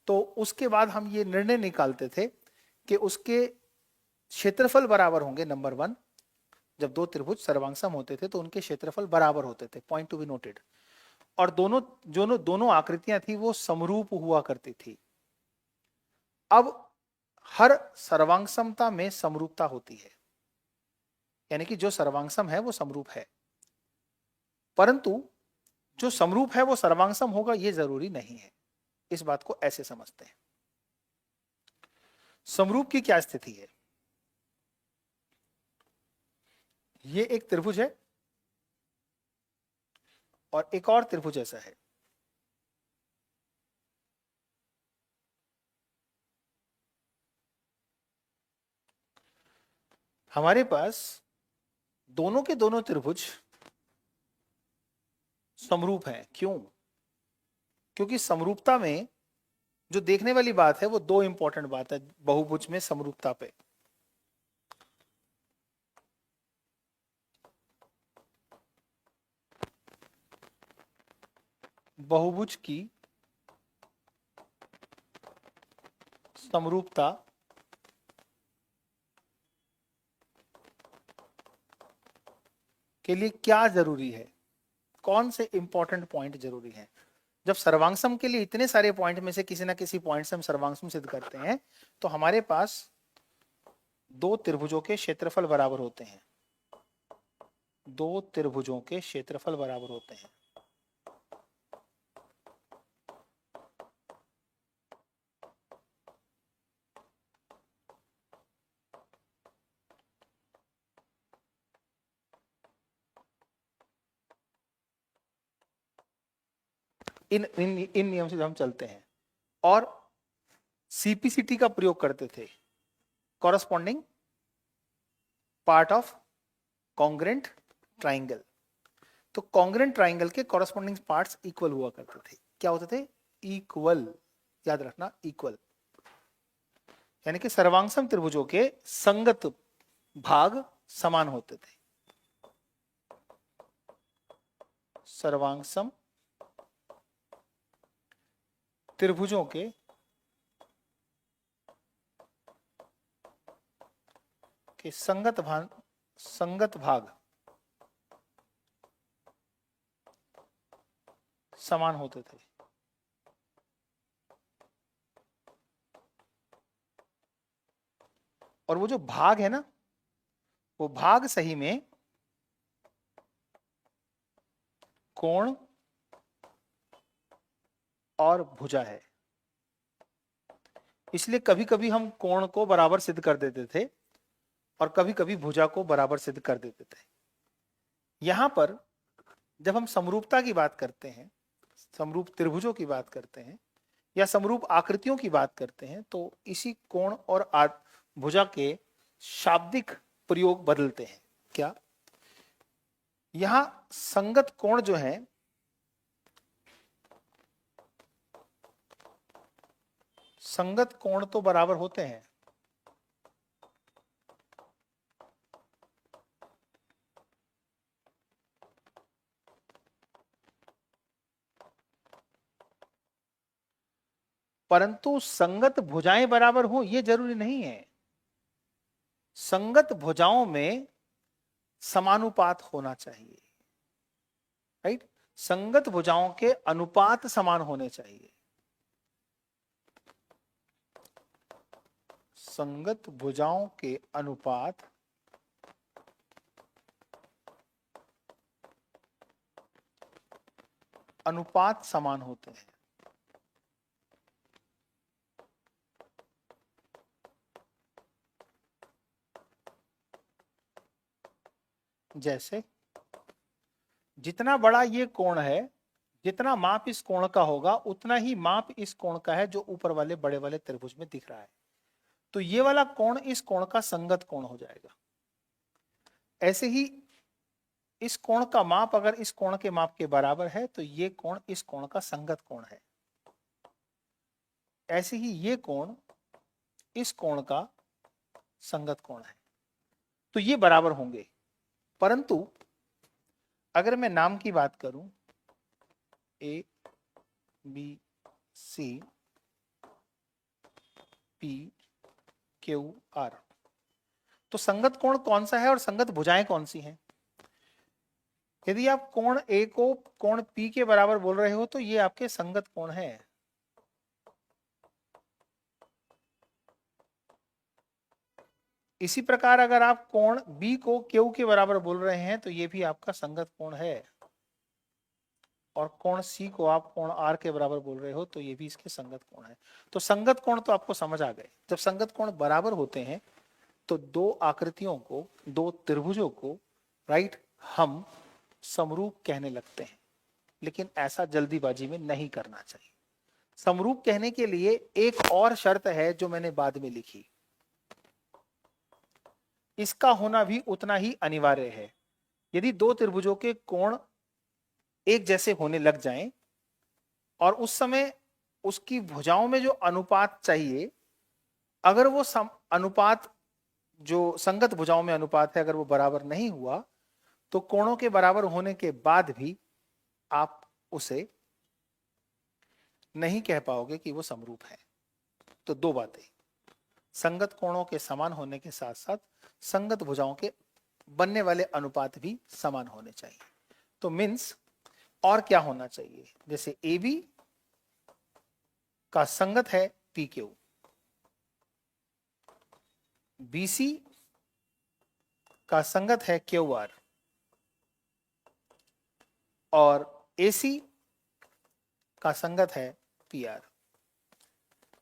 तो उसके बाद हम ये निर्णय निकालते थे कि उसके क्षेत्रफल बराबर होंगे। नंबर 1, जब दो त्रिभुज सर्वांगसम होते थे तो उनके क्षेत्रफल बराबर होते थे, पॉइंट टू बी नोटेड। और दोनों आकृतियां थी वो समरूप हुआ करती थी। अब हर सर्वांगसमता में समरूपता होती है, यानी कि जो सर्वांगसम है वो समरूप है, परंतु जो समरूप है वो सर्वांगसम होगा ये जरूरी नहीं है। इस बात को ऐसे समझते हैं। समरूप की क्या स्थिति है? ये एक त्रिभुज है और एक और त्रिभुज ऐसा है। हमारे पास दोनों के दोनों त्रिभुज समरूप हैं। क्यों? क्योंकि समरूपता में जो देखने वाली बात है वो दो इंपॉर्टेंट बात है बहुभुज में समरूपता पे। बहुभुज की समरूपता के लिए क्या जरूरी है? कौन से इंपॉर्टेंट पॉइंट जरूरी है? जब सर्वांगसम के लिए इतने सारे पॉइंट में से किसी ना किसी पॉइंट से हम सर्वांगसम सिद्ध करते हैं तो हमारे पास दो त्रिभुजों के क्षेत्रफल बराबर होते हैं। दो त्रिभुजों के क्षेत्रफल बराबर होते हैं। इन इन इन नियम से हम चलते हैं। और सीपीसीटी का प्रयोग करते थे, corresponding part of congruent triangle. तो कॉन्ग्रेंट ट्राइंगल के कॉरस्पॉन्डिंग पार्ट्स इक्वल हुआ करते थे। क्या होते थे? इक्वल, याद रखना, इक्वल। यानी कि सर्वांगसम त्रिभुजों के संगत भाग समान होते थे। सर्वांगसम त्रिभुजों के संगत भाग समान होते थे। और वो जो भाग है ना, वो भाग सही में कोण और भुजा है। इसलिए कभी कभी हम कोण को बराबर सिद्ध कर देते थे और कभी कभी भुजा को बराबर सिद्ध कर देते थे। यहां पर जब हम समरूपता की बात करते हैं, समरूप त्रिभुजों की बात करते हैं या समरूप आकृतियों की बात करते हैं, तो इसी कोण और भुजा के शाब्दिक प्रयोग बदलते हैं। क्या? यहां संगत कोण जो है, संगत कोण तो बराबर होते हैं, परंतु संगत भुजाएं बराबर हो ये जरूरी नहीं है। संगत भुजाओं में समानुपात होना चाहिए, राइट? संगत भुजाओं के अनुपात समान होने चाहिए। संगत भुजाओं के अनुपात समान होते हैं। जैसे जितना बड़ा ये कोण है, जितना माप इस कोण का होगा उतना ही माप इस कोण का है जो ऊपर वाले बड़े वाले त्रिभुज में दिख रहा है। तो ये वाला कोण इस कोण का संगत कोण हो जाएगा। ऐसे ही इस कोण का माप अगर इस कोण के माप के बराबर है तो ये कोण इस कोण का संगत कोण है। ऐसे ही ये कोण इस कोण का संगत कोण है। तो ये बराबर होंगे। परंतु अगर मैं नाम की बात करूं, A B C P Q R, तो संगत कोण कौन सा है और संगत भुजाएं कौन सी हैं? यदि आप कोण ए को कोण पी के बराबर बोल रहे हो तो ये आपके संगत कोण है। इसी प्रकार अगर आप कोण बी को क्यू के बराबर बोल रहे हैं तो ये भी आपका संगत कोण है। और कोण सी को आप कोण आर के बराबर बोल रहे हो तो ये भी इसके संगत कोण है। तो संगत कोण तो आपको समझ आ गए। जब संगत कोण बराबर होते हैं तो दो आकृतियों को, दो त्रिभुजों को, राइट, हम समरूप कहने लगते हैं। लेकिन ऐसा जल्दीबाजी में नहीं करना चाहिए। समरूप कहने के लिए एक और शर्त है जो मैंने बाद में लिखी, इसका होना भी उतना ही अनिवार्य है। यदि दो त्रिभुजों के कोण एक जैसे होने लग जाएं और उस समय उसकी भुजाओं में जो अनुपात चाहिए, अगर वो अनुपात जो संगत भुजाओं में अनुपात है अगर वो बराबर नहीं हुआ तो कोणों के बराबर होने के बाद भी आप उसे नहीं कह पाओगे कि वो समरूप है। तो दो बातें, संगत कोणों के समान होने के साथ साथ संगत भुजाओं के बनने वाले अनुपात भी समान होने चाहिए। तो मीन्स और क्या होना चाहिए? जैसे ए बी का संगत है पी क्यू, BC का संगत है क्यू आर और AC का संगत है PR।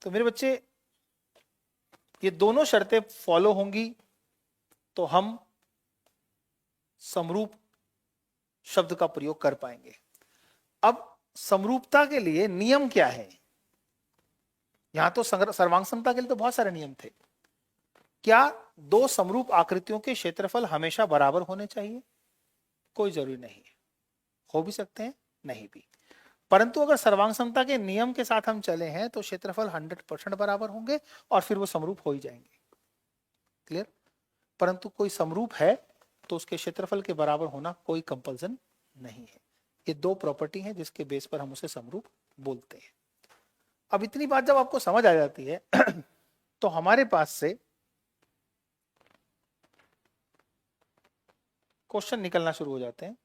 तो मेरे बच्चे ये दोनों शर्तें फॉलो होंगी तो हम समरूप शब्द का प्रयोग कर पाएंगे। अब समरूपता के लिए नियम क्या है? यहां तो सर्वांग समता के लिए तो बहुत सारे नियम थे। क्या दो समरूप आकृतियों के क्षेत्रफल हमेशा बराबर होने चाहिए? कोई जरूरी नहीं है, हो भी सकते हैं, नहीं भी। परंतु अगर सर्वांग समता के नियम के साथ हम चले हैं तो क्षेत्रफल 100% बराबर होंगे और फिर वो समरूप हो ही जाएंगे। क्लियर? परंतु कोई समरूप है तो उसके क्षेत्रफल के बराबर होना कोई कंपल्सन नहीं है। ये दो प्रॉपर्टी हैं जिसके बेस पर हम उसे समरूप बोलते हैं। अब इतनी बात जब आपको समझ आ जाती है तो हमारे पास से क्वेश्चन निकलना शुरू हो जाते हैं।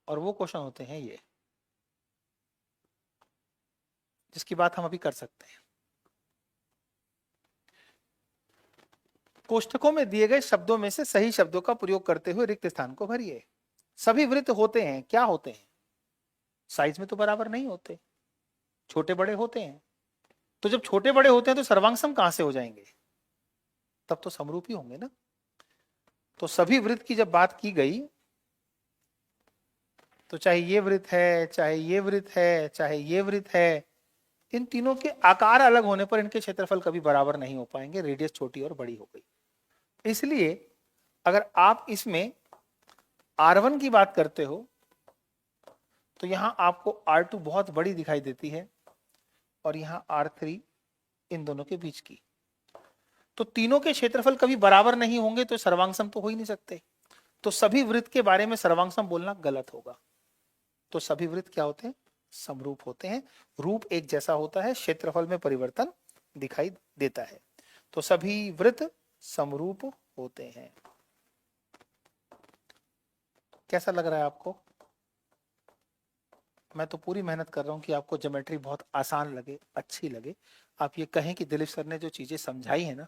और वो क्वेश्चन होते हैं ये, जिसकी बात हम अभी कर सकते हैं। कोष्ठकों में दिए गए शब्दों में से सही शब्दों का प्रयोग करते हुए रिक्त स्थान को भरिए। सभी वृत्त होते हैं, क्या होते हैं? साइज में तो बराबर नहीं होते, छोटे बड़े होते हैं। तो जब छोटे बड़े होते हैं तो सर्वांग सम कहां से हो जाएंगे? तब तो समरूप ही होंगे ना। तो सभी वृत्त की जब बात की गई तो चाहे ये वृत्त है, चाहे ये वृत्त है, चाहे ये वृत्त है, इन तीनों के आकार अलग होने पर इनके क्षेत्रफल कभी बराबर नहीं हो पाएंगे, रेडियस छोटी और बड़ी हो गई। इसलिए अगर आप इसमें R1 की बात करते हो तो यहां आपको R2 बहुत बड़ी दिखाई देती है और यहां R3 इन दोनों के बीच की। तो तीनों के क्षेत्रफल कभी बराबर नहीं होंगे तो सर्वांगसम तो हो ही नहीं सकते। तो सभी वृत्त के बारे में सर्वांगसम बोलना गलत होगा। तो सभी वृत्त क्या होते हैं? समरूप होते हैं। रूप एक जैसा होता है, क्षेत्रफल में परिवर्तन दिखाई देता है। तो सभी वृत्त समरूप होते हैं। कैसा लग रहा है आपको? मैं तो पूरी मेहनत कर रहा हूं कि आपको ज्योमेट्री बहुत आसान लगे, अच्छी लगे। आप ये कहें कि दिलीप सर ने जो चीजें समझाई है ना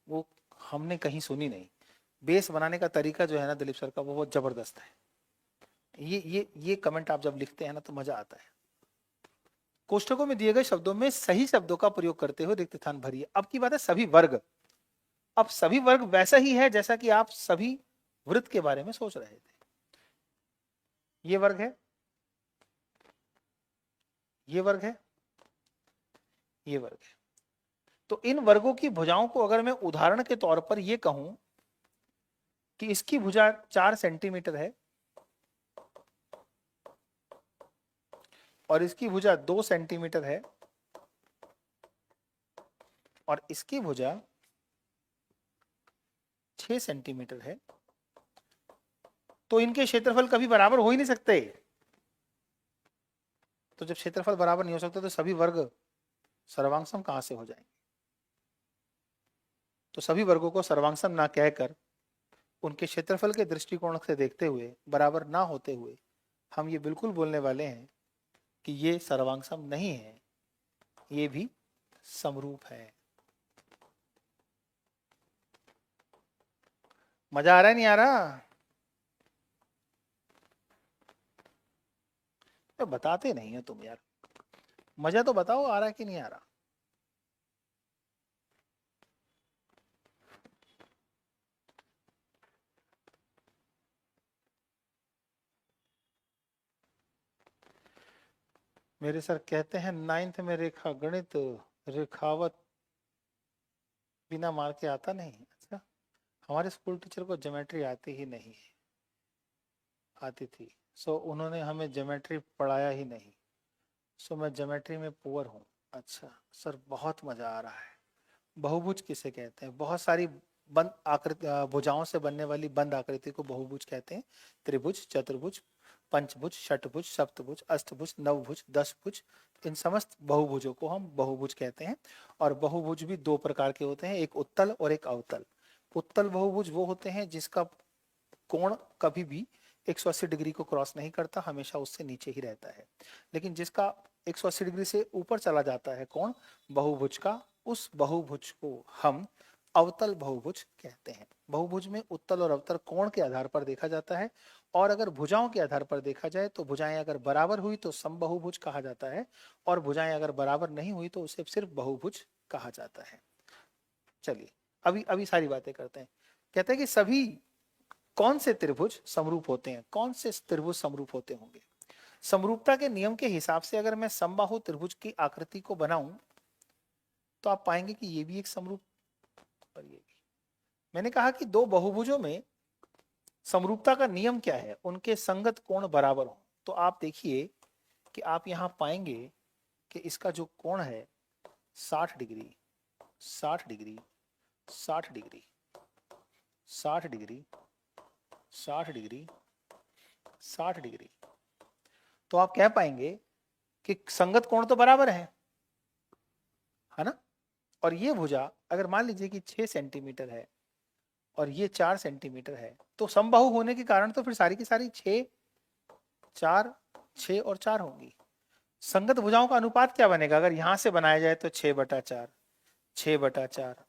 वो हमने कहीं सुनी नहीं। बेस बनाने का तरीका जो है ना दिलीप सर का वो बहुत जबरदस्त है। ये कमेंट आप जब लिखते हैं ना तो मजा आता है। कोष्ठकों में दिए गए शब्दों में सही शब्दों का प्रयोग करते हुए रिक्त स्थान भरिए। अब की बात है सभी वर्ग। अब सभी वर्ग वैसा ही है जैसा कि आप सभी वृत्त के बारे में सोच रहे थे। ये वर्ग है, ये वर्ग है, ये वर्ग है। तो इन वर्गों की भुजाओं को अगर मैं उदाहरण के तौर पर यह कहूं कि इसकी भुजा 4 सेंटीमीटर है और इसकी भुजा 2 सेंटीमीटर है और इसकी भुजा 6 सेंटीमीटर है, तो इनके क्षेत्रफल कभी बराबर हो ही नहीं सकते। तो जब क्षेत्रफल बराबर नहीं हो सकते तो सभी वर्ग सर्वांगसम कहां से हो जाएंगे? तो सभी वर्गों को सर्वांगसम ना कहकर उनके क्षेत्रफल के दृष्टिकोण से देखते हुए, बराबर ना होते हुए, हम ये बिल्कुल बोलने वाले हैं कि ये सर्वांगसम नहीं है, ये भी समरूप है। मजा आ रहा है नहीं आ रहा? तो बताते नहीं है तुम यार। मजा तो बताओ, आ रहा है कि नहीं आ रहा? मेरे सर कहते हैं 9th में रेखा गणित रेखावत बिना मार के आता नहीं। अच्छा, हमारे स्कूल टीचर को ज्योमेट्री आती ही नहीं है, आती थी। सो उन्होंने हमें ज्योमेट्री पढ़ाया ही नहीं। सो मैं ज्योमेट्री में पुअर हूँ। अच्छा सर, बहुत मजा आ रहा है। बहुभुज किसे कहते हैं? बहुत सारी बंद आकृति भुजाओं से बनने वाली बंद आकृति को बहुभुज कहते हैं। त्रिभुज, चतुर्भुज, पंचभुज, षटभुज, सप्तभुज, अष्टभुज, नवभुज, दशभुज, इन समस्त बहुभुजों को हम बहुभुज कहते हैं। और बहुभुज भी दो प्रकार के होते हैं, एक उत्तल और एक अवतल। उत्तल बहुभुज वो होते हैं जिसका कोण कभी भी 180 डिग्री को क्रॉस नहीं करता, हमेशा उससे नीचे ही रहता है। लेकिन जिसका 180 डिग्री से ऊपर चला जाता है कोण बहुभुज का, उस बहुभुज को हम अवतल बहुभुज कहते हैं। बहुभुज में उत्तल और अवतल कोण के आधार पर देखा जाता है। और अगर भुजाओं के आधार पर देखा जाए तो भुजाएं अगर बराबर हुई तो समबाहुभुज कहा जाता है, और भुजाएं अगर बराबर नहीं हुई तो उसे सिर्फ बहुभुज कहा जाता है। चलिए अभी अभी सारी बातें करते हैं। कहते हैं कि सभी कौन से त्रिभुज समरूप होते हैं, कौन से त्रिभुज समरूप होते होंगे? समरूपता के नियम के हिसाब से अगर मैं समबाहु त्रिभुज की आकृति को बनाऊं तो आप पाएंगे कि ये भी एक समरूप और ये भी। मैंने कहा कि दो बहुभुजों में समरूपता का नियम क्या है, उनके संगत कोण बराबर हो। तो आप देखिए कि आप यहां पाएंगे कि इसका जो कोण है 60 degree, 60 degree, 60 degree, 60 degree, 60 degree, 60 degree, तो आप कह पाएंगे कि संगत कोण तो बराबर है ना। और ये भुजा अगर मान लीजिए कि 6 सेंटीमीटर है और ये 4 सेंटीमीटर है, तो समबाहु होने के कारण तो फिर सारी की सारी 6, 4, 6 और 4 होंगी। संगत भुजाओं का अनुपात क्या बनेगा अगर यहां से बनाया जाए तो 6/4, 6/4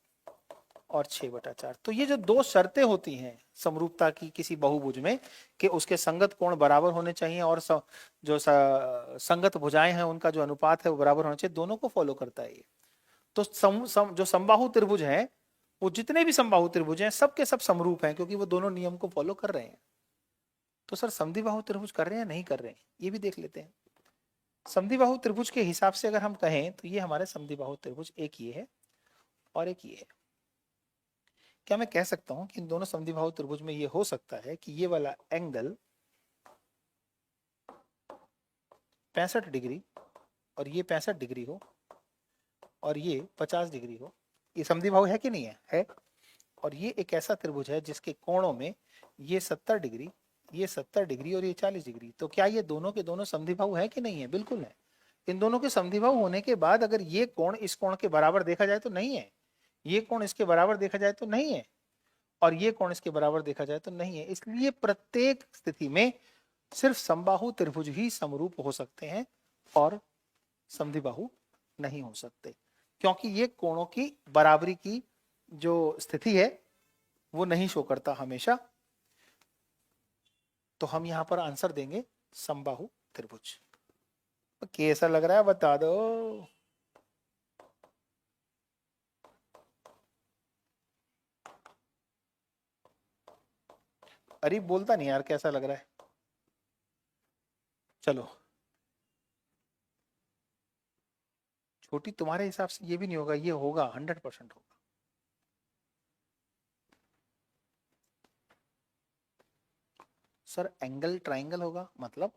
और 6/4। तो ये जो दो शर्तें होती हैं समरूपता की किसी बहुभुज में कि उसके संगत कोण बराबर होने चाहिए और जो संगत भुजाएं हैं उनका जो अनुपात है वो बराबर होना चाहिए, दोनों को फॉलो करता है ये। तो जो समबाहु त्रिभुज है, वो जितने भी समबाहु त्रिभुज हैं सबके सब समरूप हैं क्योंकि वो दोनों नियम को फॉलो कर रहे हैं। तो सर समद्विबाहु त्रिभुज कर रहे हैं या नहीं कर रहे हैं, ये भी देख लेते हैं। समद्विबाहु त्रिभुज के हिसाब से अगर हम कहें तो ये हमारे समद्विबाहु त्रिभुज, एक ये है और एक ये है। क्या मैं कह सकता हूं कि इन दोनों समद्विबाहु त्रिभुज में ये हो सकता है कि ये वाला एंगल 65 डिग्री और ये 65 डिग्री हो और ये 50 डिग्री हो? ये समद्विबाहु है कि नहीं है? और ये एक ऐसा त्रिभुज है जिसके कोणों में ये 70 डिग्री, ये 70 डिग्री और ये 40 डिग्री। तो क्या ये दोनों के दोनों समद्विबाहु है कि नहीं है? बिल्कुल है। इन दोनों के समद्विबाहु होने के बाद अगर ये कोण इस कोण के बराबर देखा जाए तो नहीं है, ये कोण इसके बराबर देखा जाए तो नहीं है, और ये कोण इसके बराबर देखा जाए तो नहीं है। इसलिए प्रत्येक स्थिति में सिर्फ समबाहु त्रिभुज ही समरूप हो सकते हैं और समद्विबाहु नहीं हो सकते, क्योंकि ये कोणों की बराबरी की जो स्थिति है वो नहीं शो करता हमेशा। तो हम यहां पर आंसर देंगे समबाहु त्रिभुज। कैसा लग रहा है बता दो। अरे बोलता नहीं यार कैसा लग रहा है। चलो छोटी, तुम्हारे हिसाब से ये भी नहीं होगा, ये होगा 100% होगा। सर एंगल ट्राइंगल होगा मतलब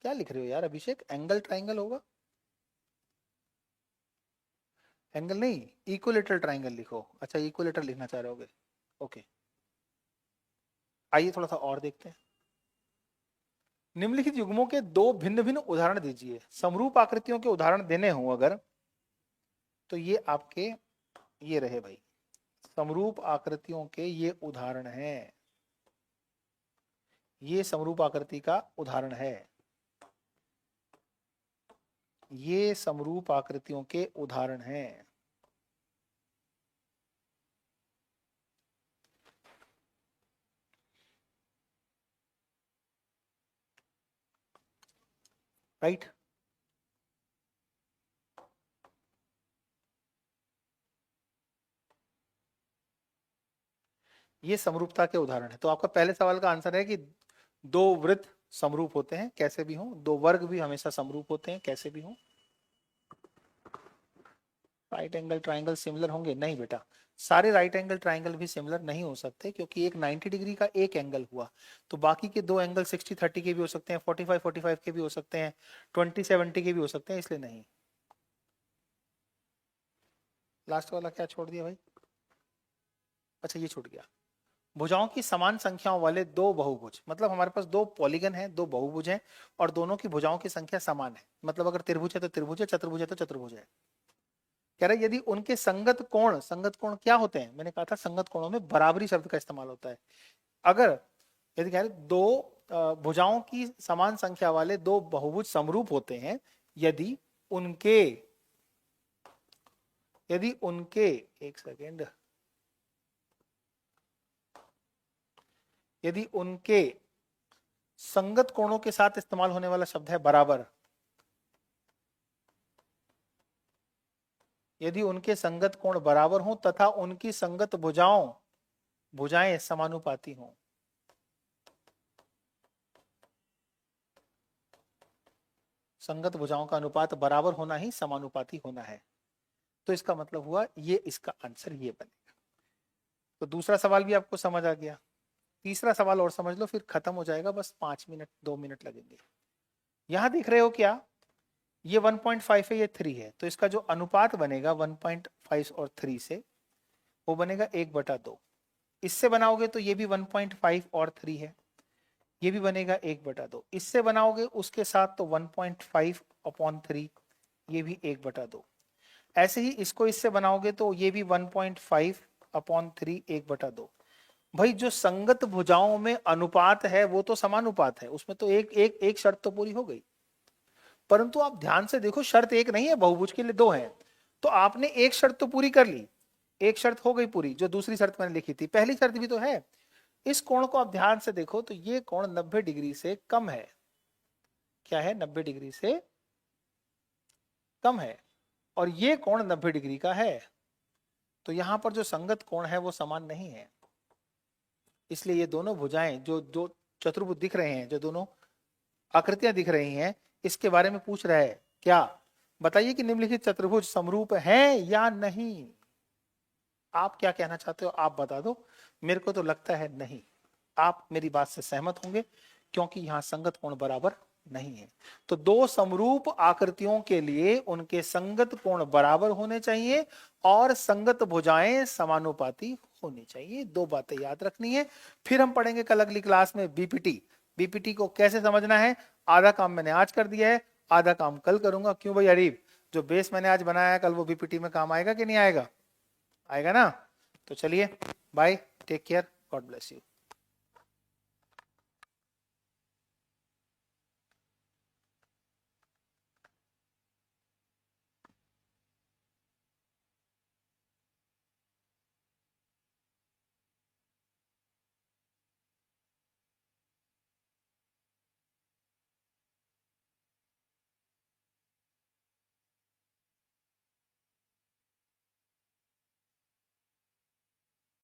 क्या लिख रहे हो यार अभिषेक, एंगल ट्राइंगल होगा? एंगल नहीं, इक्विलेटरल ट्राइंगल लिखो। अच्छा इक्विलेटरल लिखना चाह रहे होगे, ओके। आइए थोड़ा सा और देखते हैं। निम्नलिखित युग्मों के दो भिन्न भिन्न उदाहरण दीजिए। समरूप आकृतियों के उदाहरण देने हो अगर तो ये आपके ये रहे भाई, समरूप आकृतियों के ये उदाहरण हैं, ये समरूप आकृति का उदाहरण है, ये समरूप आकृतियों के उदाहरण हैं। राइट? ये समरूपता के उदाहरण है। तो आपका पहले सवाल का आंसर है कि दो वृत्त समरूप होते हैं कैसे भी हो, दो वर्ग भी हमेशा समरूप होते हैं कैसे भी हो। राइट एंगल ट्राइंगल सिमिलर होंगे? नहीं बेटा, सारे राइट एंगल ट्राइंगल भी सिमिलर नहीं हो सकते, क्योंकि एक 90 डिग्री का एक एंगल हुआ तो बाकी के दो एंगल 60-30 के भी हो सकते हैं, 45-45 के भी हो सकते हैं, 20-70 के भी हो सकते हैं, इसलिए नहीं। लास्ट वाला क्या छोड़ दिया भाई? अच्छा ये छूट गया। भुजाओं की समान संख्याओं वाले दो बहुभुज, मतलब हमारे पास दो पॉलीगन है, दो बहुभुज हैं और दोनों की भुजाओं की संख्या समान है। मतलब अगर त्रिभुज है तो त्रिभुज है, चतुर्भुज है तो चतुर्भुज है। कह रहे यदि उनके संगत कोण क्या होते हैं? मैंने कहा था संगत कोणों में बराबरी शब्द का इस्तेमाल होता है। अगर यदि कह रहे दो भुजाओं की समान संख्या वाले दो बहुभुज समरूप होते हैं यदि उनके एक सेकेंड, यदि उनके संगत कोणों के साथ इस्तेमाल होने वाला शब्द है बराबर, यदि उनके संगत कोण बराबर हों तथा उनकी संगत भुजाओं भुजाएं समानुपाती हों। संगत भुजाओं का अनुपात बराबर होना ही समानुपाती होना है। तो इसका मतलब हुआ ये, इसका आंसर ये बनेगा। तो दूसरा सवाल भी आपको समझ आ गया। तीसरा सवाल और समझ लो, फिर खत्म हो जाएगा, बस 5 मिनट 2 मिनट लगेंगे। यहां देख रहे हो क्या, ये 1.5 है, ये 3 है, तो इसका जो अनुपात बनेगा 1.5 और 3 से, वो बनेगा 1/2। इससे बनाओगे तो ये भी 1.5 और 3 है, ये भी बनेगा 1/2। इससे बनाओगे उसके साथ तो 1.5/3, ये भी 1/2। ऐसे ही इसको इससे बनाओगे तो ये भी 1.5/3, 1/2। भाई जो संगत भुजाओं में अनुपात है वो तो समानुपात है, उसमें तो एक शर्त तो पूरी हो गई। परंतु आप ध्यान से देखो, शर्त एक नहीं है, बहुभुज के लिए 2 है। तो आपने एक शर्त तो पूरी कर ली, एक शर्त हो गई पूरी, जो दूसरी शर्त मैंने लिखी थी, पहली शर्त भी तो है। इस कोण को आप ध्यान से देखो तो ये कोण 90 डिग्री से कम है। क्या है? 90 डिग्री से कम है, और ये कोण 90 डिग्री का है। तो यहां पर जो संगत कोण है वो समान नहीं है। इसलिए ये दोनों भुजाएं जो जो चतुर्भुज दिख रहे हैं, जो दोनों आकृतियां दिख रही हैं, इसके बारे में पूछ रहा है क्या, बताइए कि निम्नलिखित चतुर्भुज समरूप है या नहीं। आप क्या कहना चाहते हो, आप बता दो। मेरे को तो लगता है नहीं। आप मेरी बात से सहमत होंगे, क्योंकि यहां संगत कोण बराबर नहीं है। तो दो समरूप आकृतियों के लिए उनके संगत कोण बराबर होने चाहिए और संगत भुजाएं समानुपाती होनी चाहिए। 2 बातें याद रखनी है। फिर हम पढ़ेंगे कल अगली क्लास में बीपीटी। बीपीटी को कैसे समझना है, आधा काम मैंने आज कर दिया है, आधा काम कल करूंगा। क्यों भाई अरीब, जो बेस मैंने आज बनाया है कल वो बीपीटी में काम आएगा कि नहीं आएगा? आएगा ना। तो चलिए, bye, take care, God bless you.